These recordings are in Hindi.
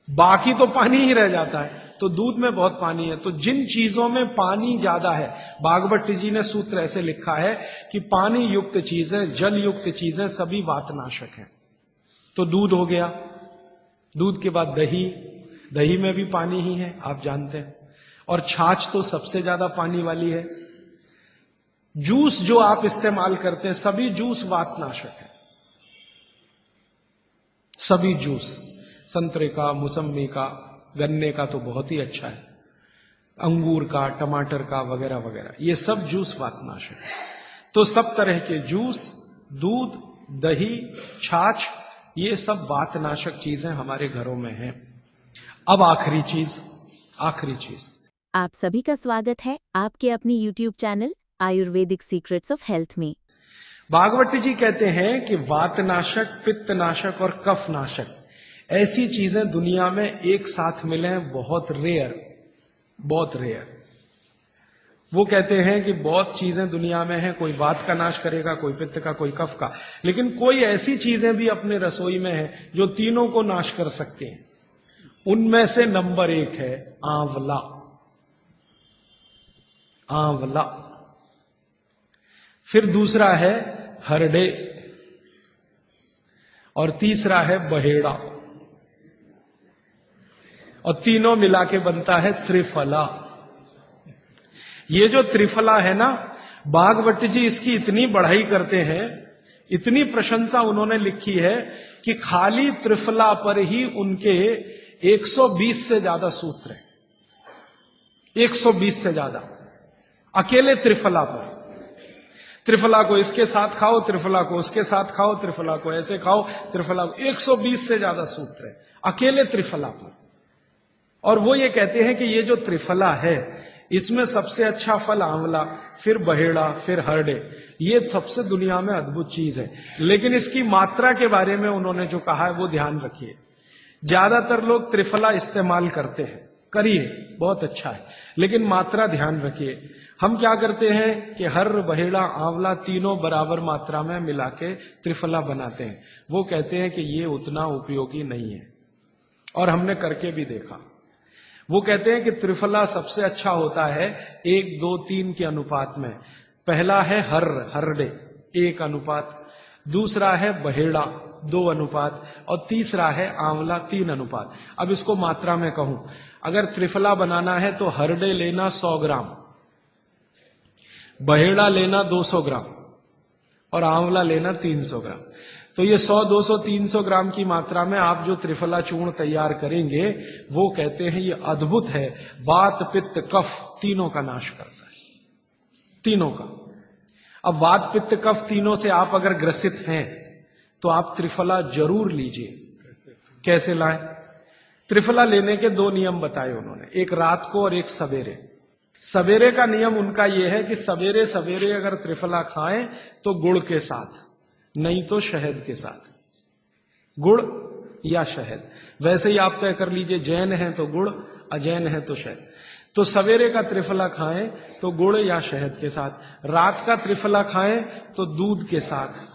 बाकी तो पानी ही रह जाता है। तो दूध में बहुत पानी है। तो जिन चीजों में पानी ज्यादा है, भागवत जी ने सूत्र ऐसे लिखा है कि पानी युक्त चीजें, जल युक्त चीजें सभी वातनाशक हैं। तो दूध हो गया, दूध के बाद दही, दही में भी पानी ही है, आप जानते हैं। और छाछ तो सबसे ज्यादा पानी वाली है। जूस जो आप इस्तेमाल करते हैं, सभी जूस वातनाशक है। सभी जूस, संतरे का, मौसम्बी का, गन्ने का तो बहुत ही अच्छा है, अंगूर का, टमाटर का, वगैरह वगैरह, ये सब जूस वातनाशक है। तो सब तरह के जूस, दूध, दही, छाछ, ये सब वातनाशक चीजें हमारे घरों में हैं। अब आखिरी चीज आप सभी का स्वागत है आपके अपनी YouTube channel Ayurvedic secrets of health में। भागवत जी कहते हैं कि वातनाशक, पित्तनाशक और कफनाशक ऐसी चीजें दुनिया में एक साथ मिले हैं, बहुत रेयर। वो कहते हैं कि बहुत चीजें दुनिया में हैं, कोई वात का नाश करेगा, कोई पित्त का, कोई कफ का, लेकिन कोई ऐसी चीजें भी अपने रसोई में हैं जो तीनों को नाश कर सकते हैं। उनमें से नंबर 1 है आंवला। फिर दूसरा है हरडे, और तीसरा है बहेड़ा, और तीनों मिला के बनता है त्रिफला। ये जो त्रिफला है ना, भागवत जी इसकी इतनी बढ़ाई करते हैं, इतनी प्रशंसा उन्होंने लिखी है कि खाली त्रिफला पर ही उनके 120 से ज्यादा सूत्र हैं। 120 से ज्यादा अकेले त्रिफला पर। त्रिफला को इसके साथ खाओ, त्रिफला को उसके साथ खाओ, त्रिफला को ऐसे खाओ, त्रिफला को 120 से ज्यादा सूत्र है अकेले त्रिफला पर। और वो ये कहते हैं कि ये जो त्रिफला है, इसमें सबसे अच्छा फल आंवला, फिर बहेड़ा, फिर हरडे, ये सबसे दुनिया में अद्भुत चीज है। लेकिन इसकी मात्रा के बारे में उन्होंने जो कहा है वो ध्यान रखिए। ज्यादातर लोग त्रिफला इस्तेमाल करते हैं, करिए, बहुत अच्छा है, लेकिन मात्रा ध्यान रखिए। हम क्या करते हैं कि हर, बहेड़ा, आंवला तीनों बराबर मात्रा में मिला के त्रिफला बनाते हैं। वो कहते हैं कि ये उतना उपयोगी नहीं है, और हमने करके भी देखा। वो कहते हैं कि त्रिफला सबसे अच्छा होता है 1, 2, 3 के अनुपात में। पहला है हरडे 1 अनुपात, दूसरा है बहेड़ा 2 अनुपात, और तीसरा है आंवला 3 अनुपात। अब इसको मात्रा में कहूं, अगर त्रिफला बनाना है तो हरडे लेना 100 ग्राम, बहेड़ा लेना 200 ग्राम, और आंवला लेना 300 ग्राम। तो ये 100, 200, 300 ग्राम की मात्रा में आप जो त्रिफला चूर्ण तैयार करेंगे, वो कहते हैं ये अद्भुत है, वात, पित्त, कफ तीनों का नाश करता है, तीनों का। अब वात, पित्त, कफ तीनों से आप अगर ग्रसित हैं तो आप त्रिफला जरूर लीजिए। कैसे लाएं? त्रिफला लेने के 2 नियम बताए उन्होंने, एक रात को और एक सवेरे। सवेरे का नियम उनका यह है कि सवेरे सवेरे अगर त्रिफला खाएं तो गुड़ के साथ, नहीं तो शहद के साथ, गुड़ या शहद। वैसे ही आप तय कर लीजिए, जैन है तो गुड़, अजैन है तो शहद। तो सवेरे का त्रिफला खाएं तो गुड़ या शहद के साथ, रात का त्रिफला खाएं तो दूध के साथ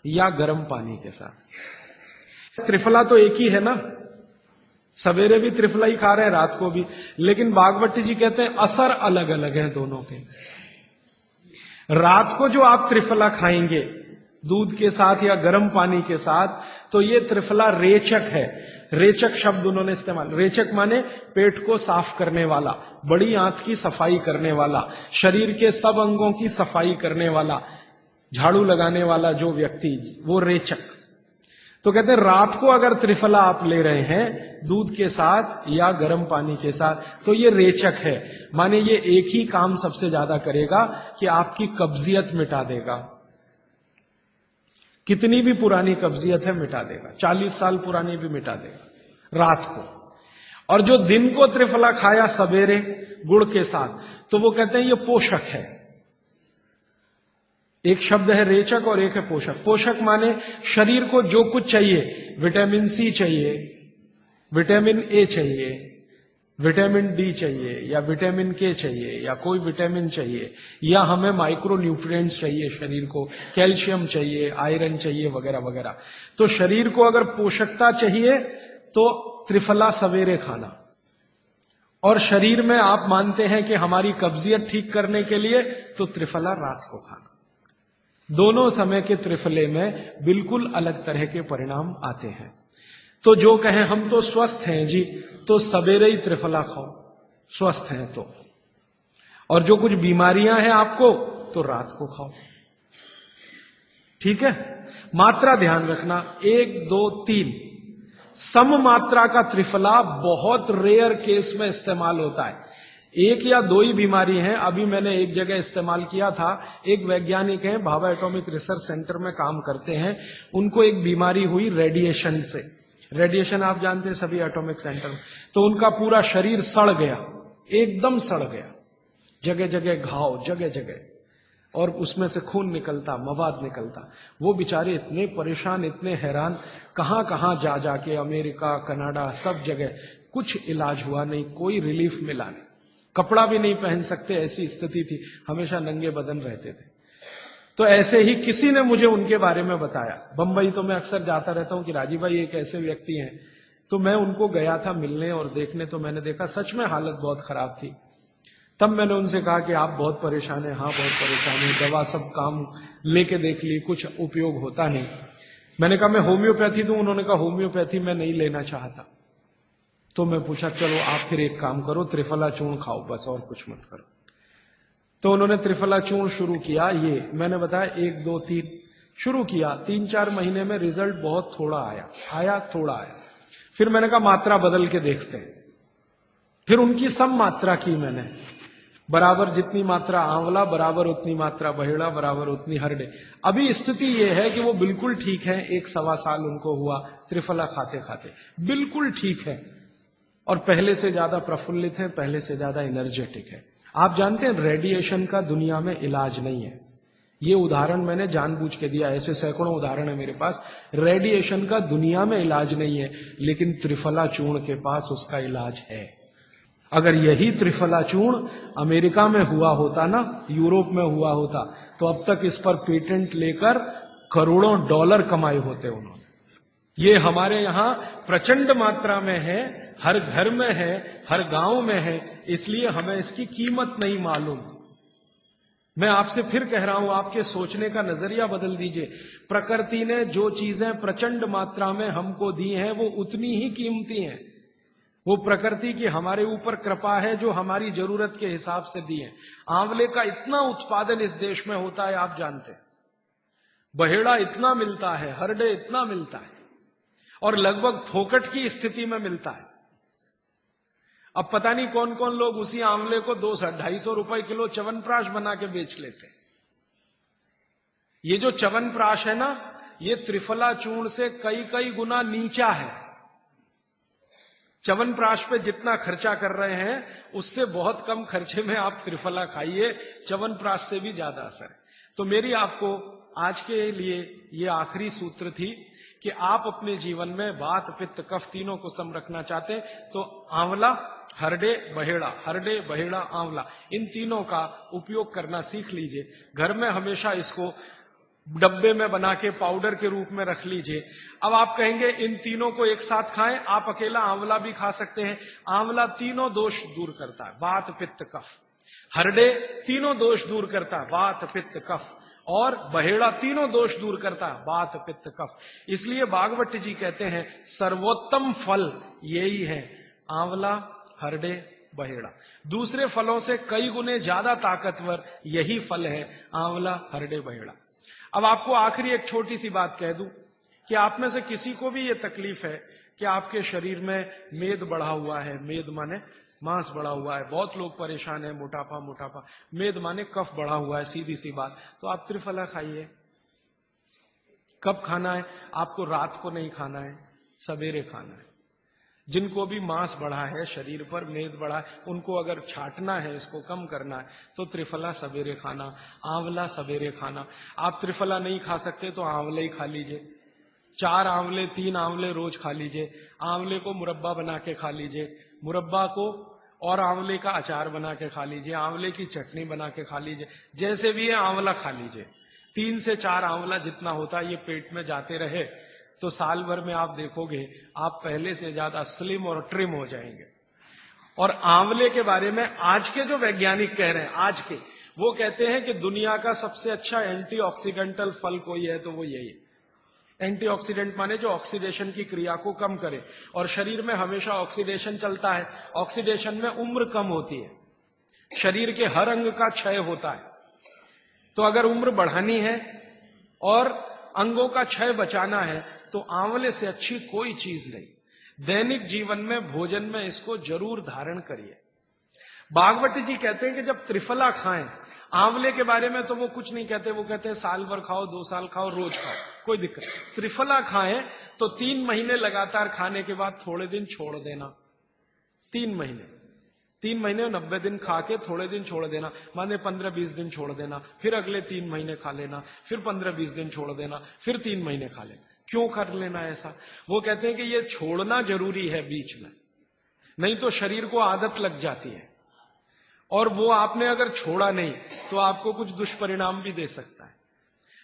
या गर्म पानी के साथ। त्रिफला तो एक ही है ना, सवेरे भी त्रिफला ही खा रहे हैं, रात को भी। लेकिन भागवत जी कहते हैं असर अलग अलग है दोनों के। रात को जो आप त्रिफला खाएंगे दूध के साथ या गर्म पानी के साथ, तो ये त्रिफला रेचक है। रेचक शब्द उन्होंने इस्तेमाल, रेचक माने पेट को साफ करने वाला, बड़ी आंत की सफाई करने वाला, शरीर के सब अंगों की सफाई करने वाला, झाड़ू लगाने वाला जो व्यक्ति, वो रेचक। तो कहते हैं रात को अगर त्रिफला आप ले रहे हैं दूध के साथ या गर्म पानी के साथ, तो ये रेचक है, माने ये एक ही काम सबसे ज्यादा करेगा कि आपकी कब्जियत मिटा देगा। कितनी भी पुरानी कब्जियत है मिटा देगा, 40 साल पुरानी भी मिटा देगा रात को। और जो दिन को त्रिफला खाया सवेरे गुड़ के साथ, तो वो कहते हैं ये पोषक है। एक शब्द है रेचक और एक है पोषक। पोषक माने शरीर को जो कुछ चाहिए, विटामिन सी चाहिए, विटामिन ए चाहिए, विटामिन डी चाहिए, या विटामिन के चाहिए, या कोई विटामिन चाहिए, या हमें माइक्रो न्यूट्रिएंट्स चाहिए, शरीर को कैल्शियम चाहिए, आयरन चाहिए, वगैरह वगैरह। तो शरीर को अगर पोषकता चाहिए तो त्रिफला सवेरे खाना। और शरीर में आप मानते हैं कि हमारी कब्जियत ठीक करने के लिए, तो त्रिफला रात को खाना। दोनों समय के त्रिफले में बिल्कुल अलग तरह के परिणाम आते हैं। तो जो कहें हम तो स्वस्थ हैं जी, तो सवेरे ही त्रिफला खाओ, स्वस्थ हैं तो। और जो कुछ बीमारियां हैं आपको, तो रात को खाओ। ठीक है? मात्रा ध्यान रखना, 1, 2, 3 सम मात्रा का त्रिफला बहुत रेयर केस में इस्तेमाल होता है। 1 या 2 ही बीमारी हैं। अभी मैंने एक जगह इस्तेमाल किया था, एक वैज्ञानिक हैं, भाभा एटॉमिक रिसर्च सेंटर में काम करते हैं, उनको एक बीमारी हुई रेडिएशन से। रेडिएशन आप जानते हैं सभी एटॉमिक सेंटर में। तो उनका पूरा शरीर सड़ गया, एकदम सड़ गया, जगह जगह घाव, जगह जगह, और उसमें से खून निकलता, मवाद निकलता। वो बेचारे इतने परेशान, इतने हैरान, कहां कहां जा जाके, अमेरिका, कनाडा, सब जगह, कुछ इलाज हुआ नहीं, कोई रिलीफ मिला नहीं। कपड़ा भी नहीं पहन सकते, ऐसी स्थिति थी, हमेशा नंगे बदन रहते थे। तो ऐसे ही किसी ने मुझे उनके बारे में बताया। बंबई तो मैं अक्सर जाता रहता हूं कि राजीव भाई एक ऐसे व्यक्ति हैं। तो मैं उनको गया था मिलने और देखने, तो मैंने देखा सच में हालत बहुत खराब थी। तब मैंने उनसे कहा कि आप बहुत परेशान हैं। हाँ बहुत परेशान है, दवा सब काम लेके देख ली, कुछ उपयोग होता नहीं। मैंने कहा मैं होम्योपैथी दूं? उन्होंने कहा होम्योपैथी मैं नहीं लेना चाहता। तो मैं पूछा चलो आप फिर एक काम करो, त्रिफला चूर्ण खाओ बस, और कुछ मत करो। तो उन्होंने त्रिफला चूर्ण शुरू किया। ये मैंने बताया 1, 2, 3 शुरू किया। 3-4 महीने में रिजल्ट बहुत थोड़ा आया, थोड़ा आया। फिर मैंने कहा मात्रा बदल के देखते हैं। फिर उनकी सम मात्रा की मैंने, बराबर जितनी मात्रा आंवला, बराबर उतनी मात्रा बहेड़ा, बराबर उतनी हरडे। अभी स्थिति यह है कि वो बिल्कुल ठीक है। 1-1.25 साल उनको हुआ त्रिफला खाते खाते, बिल्कुल ठीक है, और पहले से ज्यादा प्रफुल्लित है, पहले से ज्यादा एनर्जेटिक है। आप जानते हैं रेडिएशन का दुनिया में इलाज नहीं है। ये उदाहरण मैंने जानबूझ के दिया, ऐसे सैकड़ों उदाहरण है मेरे पास। रेडिएशन का दुनिया में इलाज नहीं है, लेकिन त्रिफला चूर्ण के पास उसका इलाज है। अगर यही त्रिफला चूर्ण अमेरिका में हुआ होता ना, यूरोप में हुआ होता, तो अब तक इस पर पेटेंट लेकर करोड़ों डॉलर कमाए होते उन्होंने। ये हमारे यहां प्रचंड मात्रा में है, हर घर में है, हर गांव में है, इसलिए हमें इसकी कीमत नहीं मालूम। मैं आपसे फिर कह रहा हूं, आपके सोचने का नजरिया बदल दीजिए। प्रकृति ने जो चीजें प्रचंड मात्रा में हमको दी हैं, वो उतनी ही कीमती हैं। वो प्रकृति की हमारे ऊपर कृपा है, जो हमारी जरूरत के हिसाब से दी है। आंवले का इतना उत्पादन इस देश में होता है, आप जानते हैं। बहेड़ा इतना मिलता है, हरडे इतना मिलता है, और लगभग फोकट की स्थिति में मिलता है। अब पता नहीं कौन कौन लोग उसी आंवले को 200-250 रुपए किलो च्यवनप्राश बना के बेच लेते हैं। ये जो च्यवनप्राश है ना, ये त्रिफला चूर्ण से कई गुना नीचा है। च्यवनप्राश पे जितना खर्चा कर रहे हैं, उससे बहुत कम खर्चे में आप त्रिफला खाइए, च्यवनप्राश से भी ज्यादा असर है। तो मेरी आपको आज के लिए ये आखिरी सूत्र थी कि आप अपने जीवन में वात, पित्त, कफ तीनों को सम रखना चाहते हैं, तो आंवला, हरडे, बहेड़ा, हरडे, बहेड़ा, आंवला, इन तीनों का उपयोग करना सीख लीजिए। घर में हमेशा इसको डब्बे में बना के पाउडर के रूप में रख लीजिए। अब आप कहेंगे इन तीनों को एक साथ खाएं, आप अकेला आंवला भी खा सकते हैं। आंवला तीनों दोष दूर करता है, वात, पित्त, कफ। हरडे तीनों दोष दूर करता है, वात, पित्त, कफ। और बहेड़ा तीनों दोष दूर करता है, वात, पित्त, कफ। इसलिए भागवत जी कहते हैं सर्वोत्तम फल यही है, आंवला, हरडे, बहेड़ा। दूसरे फलों से कई गुने ज्यादा ताकतवर यही फल है, आंवला, हरडे, बहेड़ा। अब आपको आखिरी एक छोटी सी बात कह दूं कि आप में से किसी को भी ये तकलीफ है कि आपके शरीर में मेद बढ़ा हुआ है। मेद माने मांस बढ़ा हुआ है। बहुत लोग परेशान है, मोटापा। मेद माने कफ बढ़ा हुआ है, सीधी सी बात। तो आप त्रिफला खाइए। कब खाना है? आपको रात को नहीं खाना है, सवेरे खाना है। जिनको भी मांस बढ़ा है शरीर पर, मेद बढ़ा है, उनको अगर छाटना है, इसको कम करना है, तो त्रिफला सवेरे खाना, आंवला सवेरे खाना। आप त्रिफला नहीं खा सकते तो आंवले ही खा लीजिए। 4 आंवले, 3 आंवले रोज खा लीजिए। आंवले को मुरब्बा बना के खा लीजिए, मुरब्बा को और आंवले का अचार बना के खा लीजिए, आंवले की चटनी बना के खा लीजिए। जैसे भी है आंवला खा लीजिए। 3 से 4 आंवला जितना होता है, ये पेट में जाते रहे, तो साल भर में आप देखोगे आप पहले से ज्यादा स्लिम और ट्रिम हो जाएंगे। और आंवले के बारे में आज के जो वैज्ञानिक कह रहे हैं, आज के, वो कहते हैं कि दुनिया का सबसे अच्छा एंटीऑक्सीडेंटल फल कोई है तो वो यही है। एंटीऑक्सीडेंट माने जो ऑक्सीडेशन की क्रिया को कम करे, और शरीर में हमेशा ऑक्सीडेशन चलता है। ऑक्सीडेशन में उम्र कम होती है, शरीर के हर अंग का क्षय होता है। तो अगर उम्र बढ़ानी है और अंगों का क्षय बचाना है तो आंवले से अच्छी कोई चीज नहीं। दैनिक जीवन में, भोजन में इसको जरूर धारण करिए। भागवत जी कहते हैं कि जब त्रिफला खाएं, आंवले के बारे में तो वो कुछ नहीं कहते, वो कहते हैं साल भर खाओ, 2 साल खाओ, रोज खाओ, कोई दिक्कत नहीं। त्रिफला खाएं तो 3 महीने लगातार खाने के बाद थोड़े दिन छोड़ देना। 3 महीने 90 दिन खा के थोड़े दिन छोड़ देना, माने 15-20 दिन छोड़ देना, फिर अगले 3 महीने खा लेना, फिर 15-20 दिन छोड़ देना, फिर 3 महीने खा लेना। क्यों कर लेना ऐसा? वो कहते हैं कि ये छोड़ना जरूरी है बीच में, नहीं तो शरीर को आदत लग जाती है, और वो आपने अगर छोड़ा नहीं तो आपको कुछ दुष्परिणाम भी दे सकता है।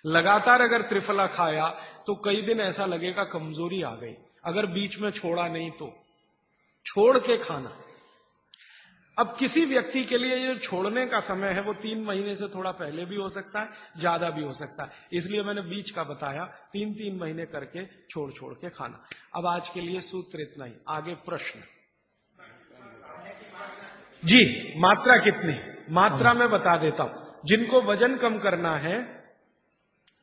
लगातार अगर त्रिफला खाया तो कई दिन ऐसा लगेगा कमजोरी आ गई, अगर बीच में छोड़ा नहीं तो। छोड़ के खाना। अब किसी व्यक्ति के लिए ये छोड़ने का समय है वो 3 महीने से थोड़ा पहले भी हो सकता है, ज्यादा भी हो सकता है, इसलिए मैंने बीच का बताया। 3-3 महीने करके छोड़ छोड़ के खाना। अब आज के लिए सूत्र इतना ही, आगे प्रश्न। जी, मात्रा कितनी? मात्रा में बता देता हूं। जिनको वजन कम करना है,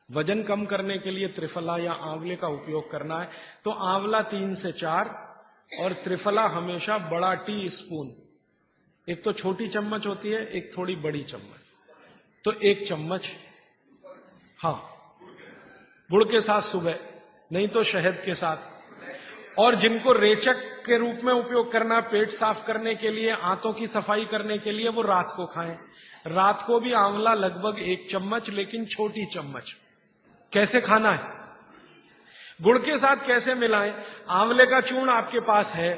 वजन कम करने के लिए त्रिफला या आंवले का उपयोग करना है तो आंवला 3 से 4 और त्रिफला हमेशा बड़ा टी स्पून, एक तो छोटी चम्मच होती है, एक थोड़ी बड़ी चम्मच, तो 1 चम्मच, हाँ, गुड़ के साथ सुबह, नहीं तो शहद के साथ। और जिनको रेचक के रूप में उपयोग करना, पेट साफ करने के लिए, आंतों की सफाई करने के लिए, वो रात को खाएं। रात को भी आंवला लगभग 1 चम्मच, लेकिन छोटी चम्मच। कैसे खाना है? गुड़ के साथ कैसे मिलाएं? आंवले का चूर्ण आपके पास है,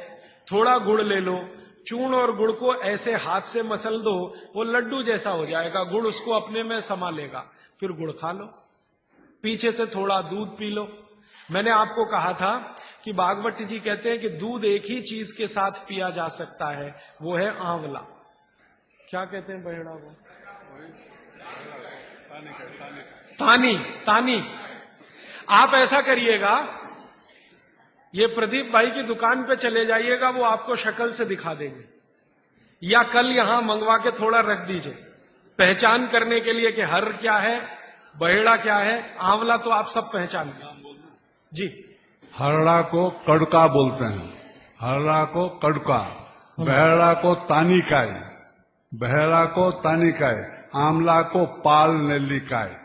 थोड़ा गुड़ ले लो, चूर्ण और गुड़ को ऐसे हाथ से मसल दो, वो लड्डू जैसा हो जाएगा, गुड़ उसको अपने में समा लेगा, फिर गुड़ खा लो। पीछे से थोड़ा दूध पी लो। मैंने आपको कहा था कि भागवत जी कहते हैं कि दूध एक ही चीज के साथ पिया जा सकता है, वो है आंवला। क्या कहते हैं बहेड़ा को? तानी। आप ऐसा करिएगा, ये प्रदीप भाई की दुकान पे चले जाइएगा, वो आपको शक्ल से दिखा देंगे, या कल यहां मंगवा के थोड़ा रख दीजिए पहचान करने के लिए कि हर क्या है, बहेड़ा क्या है, आंवला तो आप सब पहचान जी। हरड़ा को कड़का बोलते हैं, हरड़ा को कड़का, बहेड़ा को तानिकाय, बहेड़ा को तानिकाय, आंवला को पाल नेल्लिकाय,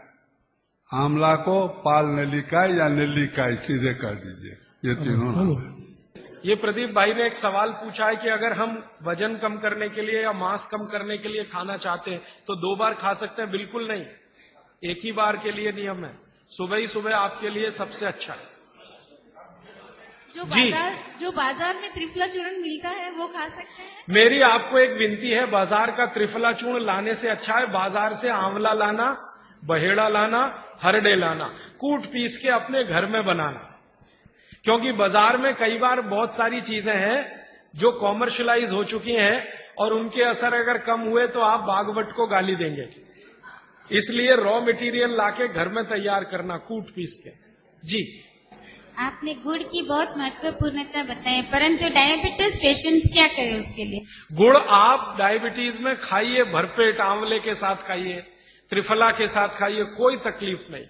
आंवला को पाल नेल्लिकाय या नेल्लिकाय सीधे कर दीजिए, ये तीनों नाम है। ये प्रदीप भाई ने एक सवाल पूछा है कि अगर हम वजन कम करने के लिए या मांस कम करने के लिए खाना चाहते हैं तो 2 बार खा सकते हैं? बिल्कुल नहीं, एक ही बार के लिए नियम है। सुबह ही सुबह आपके लिए सबसे अच्छा है। जो बाजार में त्रिफला चूर्ण मिलता है वो खा सकते हैं? मेरी आपको एक विनती है, बाजार का त्रिफला चूर्ण लाने से अच्छा है बाजार से आंवला लाना, बहेड़ा लाना, हरड़े लाना, कूट पीस के अपने घर में बनाना। क्योंकि बाजार में कई बार बहुत सारी चीजें हैं जो कॉमर्शलाइज हो चुकी हैं और उनके असर अगर कम हुए तो आप भागवत को गाली देंगे। इसलिए रॉ मटेरियल लाके घर में तैयार करना, कूट पीस के। जी, आपने गुड़ की बहुत महत्वपूर्णता बताई, परंतु डायबिटीज पेशेंट्स क्या करें उसके लिए? गुड़ आप डायबिटीज में खाइए, भरपेट आंवले के साथ खाइए, त्रिफला के साथ खाइए, कोई तकलीफ नहीं,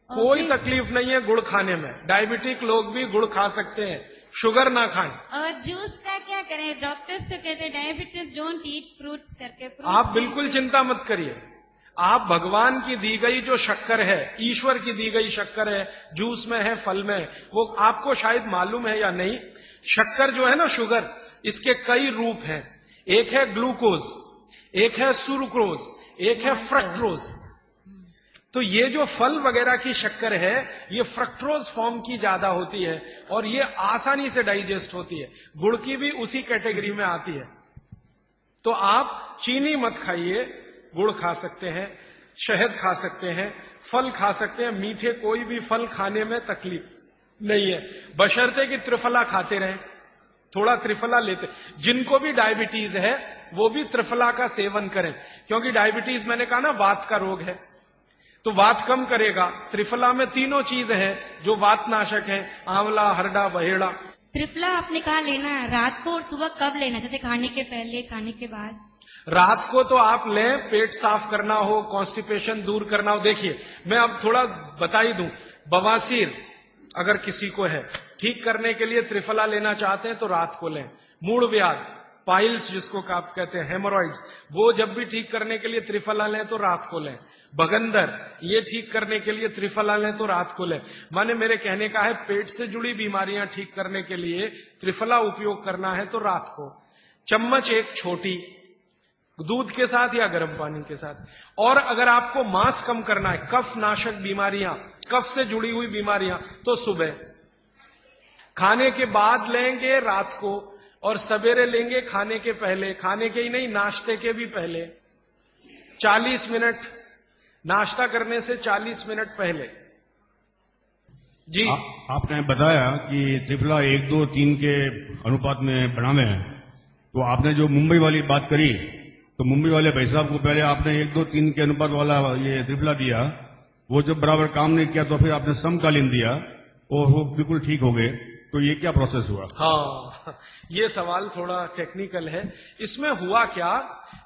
कोई तकलीफ नहीं है गुड़ खाने में। डायबिटिक लोग भी गुड़ खा सकते हैं, शुगर ना खाएं। और जूस का क्या करें? डॉक्टर्स तो कहते हैं डायबिटीज डोंट ईट फ्रूट्स करके। आप बिल्कुल चिंता मत करिए, आप भगवान की दी गई जो शक्कर है, ईश्वर की दी गई शक्कर है, जूस में है, फल में है, वो आपको शायद मालूम है या नहीं। शक्कर जो है ना, शुगर, इसके कई रूप हैं। एक है ग्लूकोज, एक है सुक्रोज, एक है फ्रक्टोज। तो ये जो फल वगैरह की शक्कर है, ये फ्रक्टोज फॉर्म की ज्यादा होती है और ये आसानी से डाइजेस्ट होती है। गुड़ की भी उसी कैटेगरी में आती है। तो आप चीनी मत खाइए, गुड़ खा सकते हैं, शहद खा सकते हैं, फल खा सकते हैं। मीठे कोई भी फल खाने में तकलीफ नहीं है, बशर्ते कि त्रिफला खाते रहें, थोड़ा त्रिफला लेते। जिनको भी डायबिटीज है वो भी त्रिफला का सेवन करें, क्योंकि डायबिटीज मैंने कहा ना वात का रोग है, तो वात कम करेगा। त्रिफला में तीनों चीज है जो वात नाशक है, आंवला, हरड़ा, बहेड़ा। त्रिफला आपने कहा लेना है रात को और सुबह कब लेना, जैसे खाने के पहले, खाने के बाद? रात को तो आप लें, पेट साफ करना हो, कॉन्स्टिपेशन दूर करना हो। देखिए मैं अब थोड़ा बता ही दूं, बवासीर अगर किसी को है, ठीक करने के लिए त्रिफला लेना चाहते हैं तो रात को लें। मूड व्याध, पाइल्स जिसको आप कहते हैं, हेमोरॉइड्स, वो जब भी ठीक करने के लिए त्रिफला लें तो रात को लें। बगंदर, ये ठीक करने के लिए त्रिफला लें तो रात को लें। माने मेरे कहने का है, पेट से जुड़ी बीमारियां ठीक करने के लिए त्रिफला उपयोग करना है तो रात को। चम्मच एक छोटी, दूध के साथ या गर्म पानी के साथ। और अगर आपको मांस कम करना है, कफ नाशक बीमारियां, कफ से जुड़ी हुई बीमारियां, तो सुबह खाने के बाद लेंगे रात को, और सवेरे लेंगे खाने के पहले, खाने के ही नहीं नाश्ते के भी पहले 40 मिनट, नाश्ता करने से 40 मिनट पहले। जी आपने बताया कि त्रिफला 1, 2, 3 के अनुपात में बनाने हैं, तो आपने जो मुंबई वाली बात करी, तो मुंबई वाले भाई साहब को पहले आपने 1, 2, 3 के अनुपात वाला ये त्रिफला दिया, वो जब बराबर काम नहीं किया तो फिर आपने समकालीन दिया और वो बिल्कुल ठीक हो गए, तो ये क्या प्रोसेस हुआ? हाँ, ये सवाल थोड़ा टेक्निकल है। इसमें हुआ क्या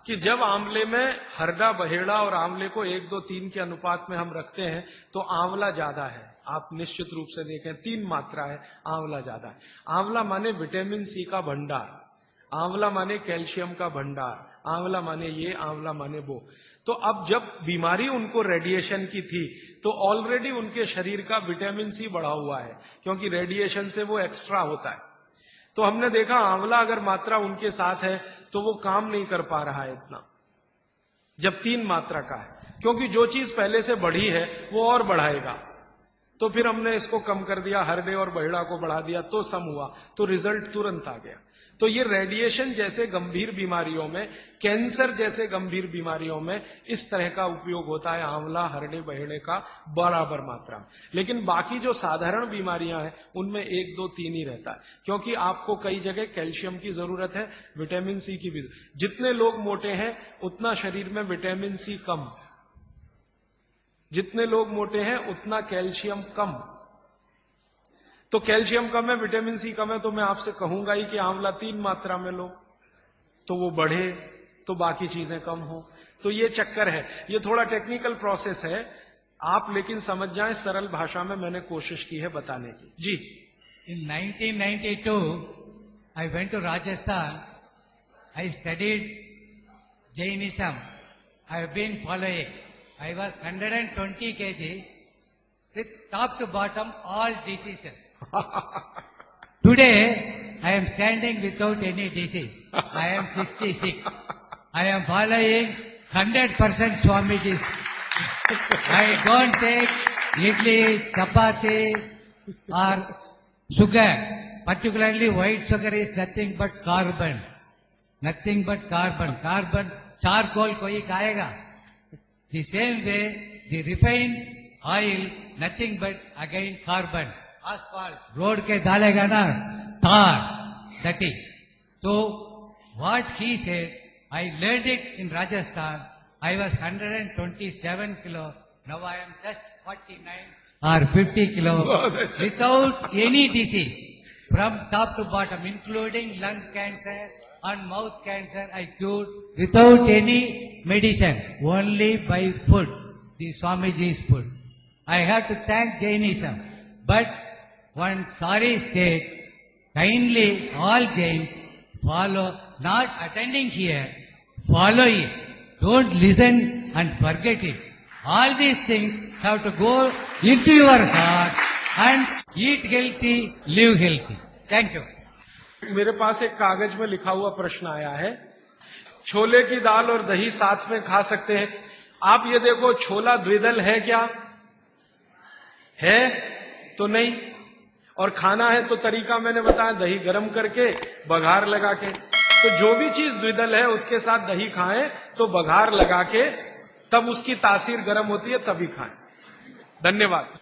कि जब आंवले में हरड़ा, बहेड़ा और आंवले को 1, 2, 3 के अनुपात में हम रखते हैं तो आंवला ज्यादा है। आप निश्चित रूप से देखें 3 मात्रा है, आंवला ज्यादा है। आंवला माने विटामिन सी का भंडार, आंवला माने कैल्शियम का भंडार, आंवला माने ये, आंवला माने वो। तो अब जब बीमारी उनको रेडिएशन की थी तो ऑलरेडी उनके शरीर का विटामिन सी बढ़ा हुआ है, क्योंकि रेडिएशन से वो एक्स्ट्रा होता है। तो हमने देखा आंवला अगर मात्रा उनके साथ है तो वो काम नहीं कर पा रहा है इतना, जब 3 मात्रा का है, क्योंकि जो चीज पहले से बढ़ी है वो और बढ़ाएगा। तो फिर हमने इसको कम कर दिया, हरडे और बहेड़ा को बढ़ा दिया, तो सम हुआ, तो रिजल्ट तुरंत आ गया। तो ये रेडिएशन जैसे गंभीर बीमारियों में, कैंसर जैसे गंभीर बीमारियों में इस तरह का उपयोग होता है आंवला, हरडे, बहेड़े का बराबर मात्रा में। लेकिन बाकी जो साधारण बीमारियां हैं उनमें 1, 2, 3 ही रहता है, क्योंकि आपको कई जगह कैल्शियम की जरूरत है, विटामिन सी की भी। जितने लोग मोटे हैं उतना शरीर में विटामिन सी कम, जितने लोग मोटे हैं उतना कैल्शियम कम। तो कैल्शियम कम है, विटामिन सी कम है, तो मैं आपसे कहूंगा ही कि आंवला 3 मात्रा में लो तो वो बढ़े, तो बाकी चीजें कम हो। तो ये चक्कर है, ये थोड़ा टेक्निकल प्रोसेस है, आप लेकिन समझ जाएं, सरल भाषा में मैंने कोशिश की है बताने की। जी। In 1992, I went to Rajasthan. I studied Jainism. I have been following. I was 120 kg with top to bottom all diseases. Today, I am standing without any disease. I am 66. I am following 100% Swamiji's. I don't take idli, chapati or sugar. Particularly white sugar is nothing but carbon. Nothing but carbon. Carbon, charcoal koi खाएगा. The same way, the refined oil, nothing but again carbon. Asphalt, road के डालेगा ना, tar, that is. So, what he said, I learned it in Rajasthan. I was 127 kilo. Now I am just 49 or 50 kilo without any disease. From top to bottom, including lung cancer and mouth cancer, I cured without any medicine, only by food, the Swamiji's food. I have to thank Jainism. But one sorry state, kindly all Jains follow, not attending here, follow it. Don't listen and forget it. All these things have to go into your heart and eat healthy, live healthy. Thank you. मेरे पास एक कागज में लिखा हुआ प्रश्न आया है, छोले की दाल और दही साथ में खा सकते हैं? आप ये देखो, छोला द्विदल है क्या? है तो नहीं। और खाना है तो तरीका मैंने बताया, दही गर्म करके बघार लगा के। तो जो भी चीज द्विदल है उसके साथ दही खाएं तो बघार लगा के, तब उसकी तासीर गर्म होती है तभी खाएं। धन्यवाद।